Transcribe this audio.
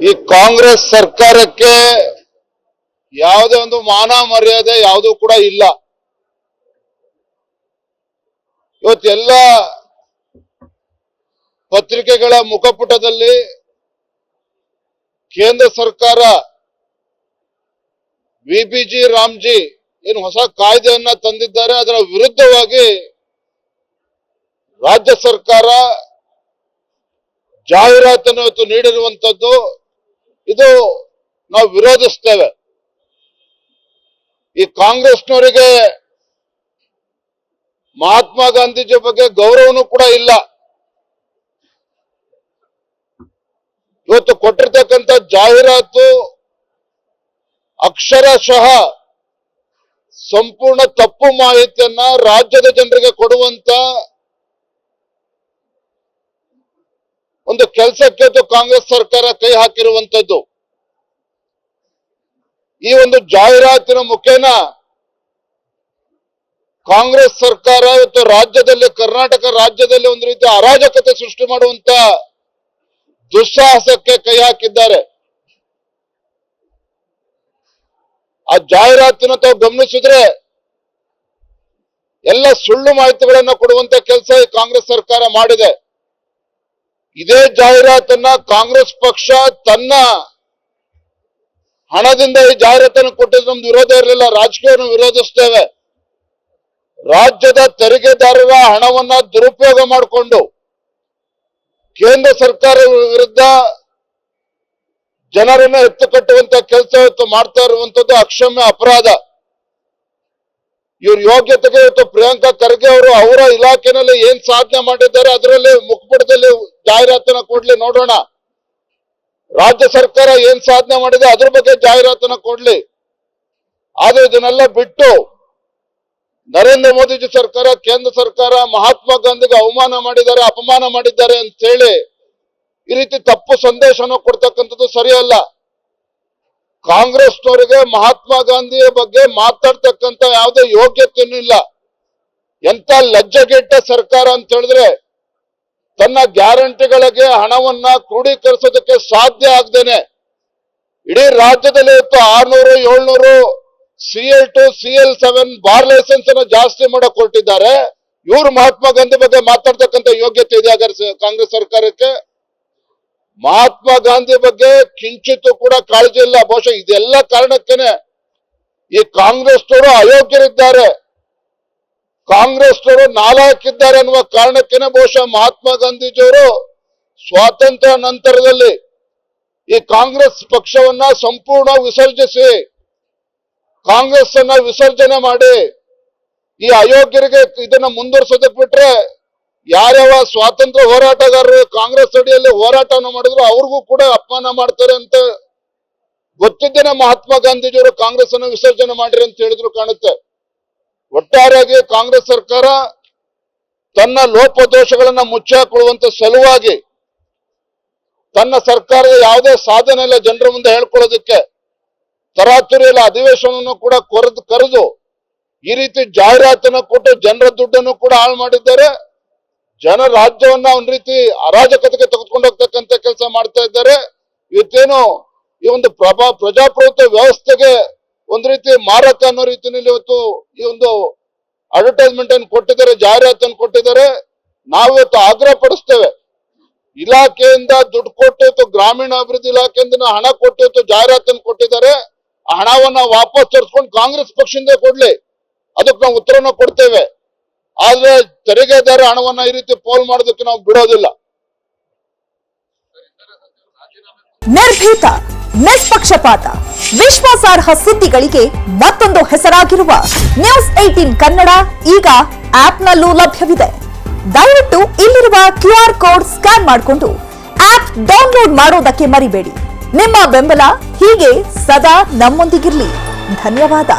ಈ ಕಾಂಗ್ರೆಸ್ ಸರ್ಕಾರಕ್ಕೆ ಯಾವುದೇ ಒಂದು ಮಾನ ಮರ್ಯಾದೆ ಯಾವುದೂ ಕೂಡ ಇಲ್ಲ. ಇವತ್ತೆಲ್ಲ ಪತ್ರಿಕೆಗಳ ಮುಖಪುಟದಲ್ಲಿ ಕೇಂದ್ರ ಸರ್ಕಾರ ವಿಬಿಜಿ ರಾಮ್ಜಿ ಏನು ಹೊಸ ಕಾಯ್ದೆಯನ್ನ ತಂದಿದ್ದಾರೆ, ಅದರ ವಿರುದ್ಧವಾಗಿ ರಾಜ್ಯ ಸರ್ಕಾರ ಜಾಹೀರಾತನ್ನು ಇವತ್ತು ನೀಡಿರುವಂತದ್ದು, ಇದು ನಾವು ವಿರೋಧಿಸ್ತೇವೆ. ಈ ಕಾಂಗ್ರೆಸ್ನವರಿಗೆ ಮಹಾತ್ಮ ಗಾಂಧೀಜಿ ಬಗ್ಗೆ ಗೌರವನೂ ಕೂಡ ಇಲ್ಲ. ಇವತ್ತು ಕೊಟ್ಟಿರ್ತಕ್ಕಂಥ ಜಾಹೀರಾತು ಅಕ್ಷರಶಃ ಸಂಪೂರ್ಣ ತಪ್ಪು ಮಾಹಿತಿಯನ್ನ ರಾಜ್ಯದ ಜನರಿಗೆ ಕೊಡುವಂತ ಒಂದು ಕೆಲಸಕ್ಕೆ ಕಾಂಗ್ರೆಸ್ ಸರ್ಕಾರ ಕೈ ಹಾಕಿರುವಂತದ್ದು. ಈ ಒಂದು ಜಾಹೀರಾತಿನ ಮುಖೇನ ಕಾಂಗ್ರೆಸ್ ಸರ್ಕಾರ ಇವತ್ತು ರಾಜ್ಯದಲ್ಲಿ, ಕರ್ನಾಟಕ ರಾಜ್ಯದಲ್ಲಿ ಒಂದು ರೀತಿ ಅರಾಜಕತೆ ಸೃಷ್ಟಿ ಮಾಡುವಂತ ದುಸ್ಸಾಹಸಕ್ಕೆ ಕೈ ಹಾಕಿದ್ದಾರೆ. ಆ ಜಾಹೀರಾತಿನ ತಾವು ಗಮನಿಸಿದ್ರೆ ಎಲ್ಲ ಸುಳ್ಳು ಮಾಹಿತಿಗಳನ್ನ ಕೊಡುವಂತ ಕೆಲಸ ಈ ಕಾಂಗ್ರೆಸ್ ಸರ್ಕಾರ ಮಾಡಿದೆ. ಇದೇ ಜಾಹೀರಾತನ್ನ ಕಾಂಗ್ರೆಸ್ ಪಕ್ಷ ತನ್ನ ಹಣದಿಂದ ಈ ಜಾಹೀರಾತನ್ನು ಕೊಟ್ಟಿದ್ದು ನಮ್ದು ವಿರೋಧ ಇರಲಿಲ್ಲ. ರಾಜಕೀಯವನ್ನು ವಿರೋಧಿಸ್ತೇವೆ. ರಾಜ್ಯದ ತೆರಿಗೆದಾರರ ಹಣವನ್ನ ದುರುಪಯೋಗ ಮಾಡಿಕೊಂಡು ಕೇಂದ್ರ ಸರ್ಕಾರ ವಿರುದ್ಧ ಜನರನ್ನ ಎತ್ತು ಕಟ್ಟುವಂತ ಕೆಲಸ ಇವತ್ತು ಮಾಡ್ತಾ ಇರುವಂತದ್ದು ಅಕ್ಷಮ್ಯ ಅಪರಾಧ. ಇವ್ರ ಯೋಗ್ಯತೆಗೆ ಇವತ್ತು ಪ್ರಿಯಾಂಕಾ ಖರ್ಗೆ ಅವರು ಅವರ ಇಲಾಖೆನಲ್ಲಿ ಏನ್ ಸಾಧನೆ ಮಾಡಿದ್ದಾರೆ ಅದರಲ್ಲಿ ಮುಖಪುಟದಲ್ಲಿ ಜಾಹೀರಾತನ್ನ ಕೊಡ್ಲಿ ನೋಡೋಣ. ರಾಜ್ಯ ಸರ್ಕಾರ ಏನ್ ಸಾಧನೆ ಮಾಡಿದೆ ಅದ್ರ ಬಗ್ಗೆ ಜಾಹೀರಾತನ್ನ ಕೊಡ್ಲಿ. ಆದ್ರೆ ಇದನ್ನೆಲ್ಲ ಬಿಟ್ಟು ನರೇಂದ್ರ ಮೋದಿಜಿ ಸರ್ಕಾರ, ಕೇಂದ್ರ ಸರ್ಕಾರ ಮಹಾತ್ಮ ಗಾಂಧಿಗೆ ಅವಮಾನ ಮಾಡಿದ್ದಾರೆ, ಅಪಮಾನ ಮಾಡಿದ್ದಾರೆ ಅಂತ ಹೇಳಿ ಈ ರೀತಿ ತಪ್ಪು ಸಂದೇಶನ ಕೊಡ್ತಕ್ಕಂಥದ್ದು ಸರಿಯಲ್ಲ. ಕಾಂಗ್ರೆಸ್ನವರಿಗೆ ಮಹಾತ್ಮ ಗಾಂಧಿಯ ಬಗ್ಗೆ ಮಾತಾಡ್ತಕ್ಕಂಥ ಯಾವುದೇ ಯೋಗ್ಯತೆಯೂ ಇಲ್ಲ. ಎಂತ ಲಜ್ಜೆಗೆಟ್ಟ ಸರ್ಕಾರ ಅಂತ ಹೇಳಿದ್ರೆ, ತನ್ನ ಗ್ಯಾರಂಟಿಗಳಿಗೆ ಹಣವನ್ನ ಕ್ರೋಢೀಕರಿಸೋದಕ್ಕೆ ಸಾಧ್ಯ ಆಗದೇನೆ ಇಡೀ ರಾಜ್ಯದಲ್ಲಿ ಇವತ್ತು 600, 700 CL2, CL7 ಬಾರ್ ಲೈಸೆನ್ಸ್ ಅನ್ನು ಜಾಸ್ತಿ ಮಾಡಕ್ ಹೊರಟಿದ್ದಾರೆ. ಇವರು ಮಹಾತ್ಮ ಗಾಂಧಿ ಬಗ್ಗೆ ಮಾತಾಡ್ತಕ್ಕಂಥ ಯೋಗ್ಯತೆ ಇದೆ ಕಾಂಗ್ರೆಸ್ ಸರ್ಕಾರಕ್ಕೆ? ಮಹಾತ್ಮ ಗಾಂಧಿ ಬಗ್ಗೆ ಕಿಂಚಿತ್ತೂ ಕೂಡ ಕಾಳಜಿ ಇಲ್ಲ. ಬಹುಶಃ ಇದೆಲ್ಲ ಕಾರಣಕ್ಕೇನೆ ಈ ಕಾಂಗ್ರೆಸ್ನವರು ಅಯೋಗ್ಯರಿದ್ದಾರೆ, ಕಾಂಗ್ರೆಸ್ನವರು ನಾಲಾಯಕಿದ್ದಾರೆ ಅನ್ನುವ ಕಾರಣಕ್ಕೇನೆ ಬಹುಶಃ ಮಹಾತ್ಮ ಗಾಂಧೀಜಿಯವರು ಸ್ವಾತಂತ್ರ್ಯ ನಂತರದಲ್ಲಿ ಈ ಕಾಂಗ್ರೆಸ್ ಪಕ್ಷವನ್ನ ಸಂಪೂರ್ಣ ವಿಸರ್ಜಿಸಿ, ಕಾಂಗ್ರೆಸ್ ಅನ್ನ ವಿಸರ್ಜನೆ ಮಾಡಿ ಈ ಅಯೋಗ್ಯರಿಗೆ ಇದನ್ನ ಮುಂದುವರ್ಸೋದಕ್ಕೆ ಬಿಟ್ರೆ, ಯಾರ್ಯಾವ ಸ್ವಾತಂತ್ರ್ಯ ಹೋರಾಟಗಾರರು ಕಾಂಗ್ರೆಸ್ ಅಡಿಯಲ್ಲಿ ಹೋರಾಟವನ್ನು ಮಾಡಿದ್ರು ಅವ್ರಿಗೂ ಕೂಡ ಅಪಮಾನ ಮಾಡ್ತಾರೆ ಅಂತ ಗೊತ್ತಿದ್ದೇನೆ ಮಹಾತ್ಮ ಗಾಂಧೀಜಿಯವರು ಕಾಂಗ್ರೆಸ್ ಅನ್ನು ವಿಸರ್ಜನೆ ಮಾಡಿರಿ ಅಂತ ಹೇಳಿದ್ರು ಕಾಣುತ್ತೆ. ಒಟ್ಟಾರೆಯಾಗಿ ಕಾಂಗ್ರೆಸ್ ಸರ್ಕಾರ ತನ್ನ ಲೋಪದೋಷಗಳನ್ನ ಮುಚ್ಚಾಕೊಳ್ಳುವಂತ ಸಲುವಾಗಿ ತನ್ನ ಸರ್ಕಾರದ ಯಾವುದೇ ಸಾಧನೆ ಇಲ್ಲ ಜನರ ಮುಂದೆ ಹೇಳ್ಕೊಳ್ಳೋದಕ್ಕೆ ತರಾತುರಿಯಲ್ಲಿ ಅಧಿವೇಶನವನ್ನು ಕೂಡ ಕರೆದು ಈ ರೀತಿ ಜಾಹೀರಾತನ್ನು ಕೊಟ್ಟು ಜನರ ದುಡ್ಡನ್ನು ಕೂಡ ಹಾಳು ಮಾಡಿದ್ದಾರೆ. ಜನ ರಾಜ್ಯವನ್ನ ಒಂದ್ ರೀತಿ ಅರಾಜಕತೆಗೆ ತೆಗೆದುಕೊಂಡು ಹೋಗ್ತಕ್ಕಂಥ ಕೆಲಸ ಮಾಡ್ತಾ ಇದ್ದಾರೆ. ಇವತ್ತೇನು ಈ ಒಂದು ಪ್ರಜಾಪ್ರಭುತ್ವ ವ್ಯವಸ್ಥೆಗೆ ಒಂದ್ ರೀತಿ ಮಾರಕ ಅನ್ನೋ ರೀತಿಯಲ್ಲಿ ಇವತ್ತು ಈ ಒಂದು ಅಡ್ವರ್ಟೈಸ್ಮೆಂಟ್ ಅನ್ನು ಕೊಟ್ಟಿದ್ದಾರೆ, ಜಾಹೀರಾತನ್ನು ಕೊಟ್ಟಿದ್ದಾರೆ. ನಾವಿವತ್ತು ಆಗ್ರಹ ಪಡಿಸ್ತೇವೆ, ಇಲಾಖೆಯಿಂದ ದುಡ್ಡು ಕೊಟ್ಟು ಗ್ರಾಮೀಣಾಭಿವೃದ್ಧಿ ಇಲಾಖೆಯಿಂದ ಹಣ ಕೊಟ್ಟು ಜಾಹೀರಾತನ್ನು ಕೊಟ್ಟಿದ್ದಾರೆ. ಆ ಹಣವನ್ನ ವಾಪಸ್ ತರಿಸ್ಕೊಂಡು ಕಾಂಗ್ರೆಸ್ ಪಕ್ಷದಿಂದ ಕೊಡ್ಲಿ, ಅದಕ್ಕೆ ನಾವು ಉತ್ತರನ ಕೊಡ್ತೇವೆ. ಆದ್ರೆ ತೆರಿಗೆದಾರ ಹಣವನ್ನ ಈ ರೀತಿ ಪೋಲ್ ಮಾಡೋದಕ್ಕೆ ನಾವು ಬಿಡೋದಿಲ್ಲ. ನಿರ್ಭೀತ, ನಿಷ್ಪಕ್ಷಪಾತ, ವಿಶ್ವಾಸಾರ್ಹ ಸುದ್ದಿಗಳಿಗೆ ಮತ್ತೊಂದು ಹೆಸರಾಗಿರುವ ನ್ಯೂಸ್ 18 ಕನ್ನಡ ಈಗ ಆಪ್ನಲ್ಲೂ ಲಭ್ಯವಿದೆ. ದಯವಿಟ್ಟು ಇಲ್ಲಿರುವ QR ಕೋಡ್ ಸ್ಕ್ಯಾನ್ ಮಾಡಿಕೊಂಡು ಆಪ್ ಡೌನ್ಲೋಡ್ ಮಾಡೋದಕ್ಕೆ ಮರಿಬೇಡಿ. ನಿಮ್ಮ ಬೆಂಬಲ ಹೀಗೆ ಸದಾ ನಮ್ಮೊಂದಿಗಿರಲಿ. ಧನ್ಯವಾದ.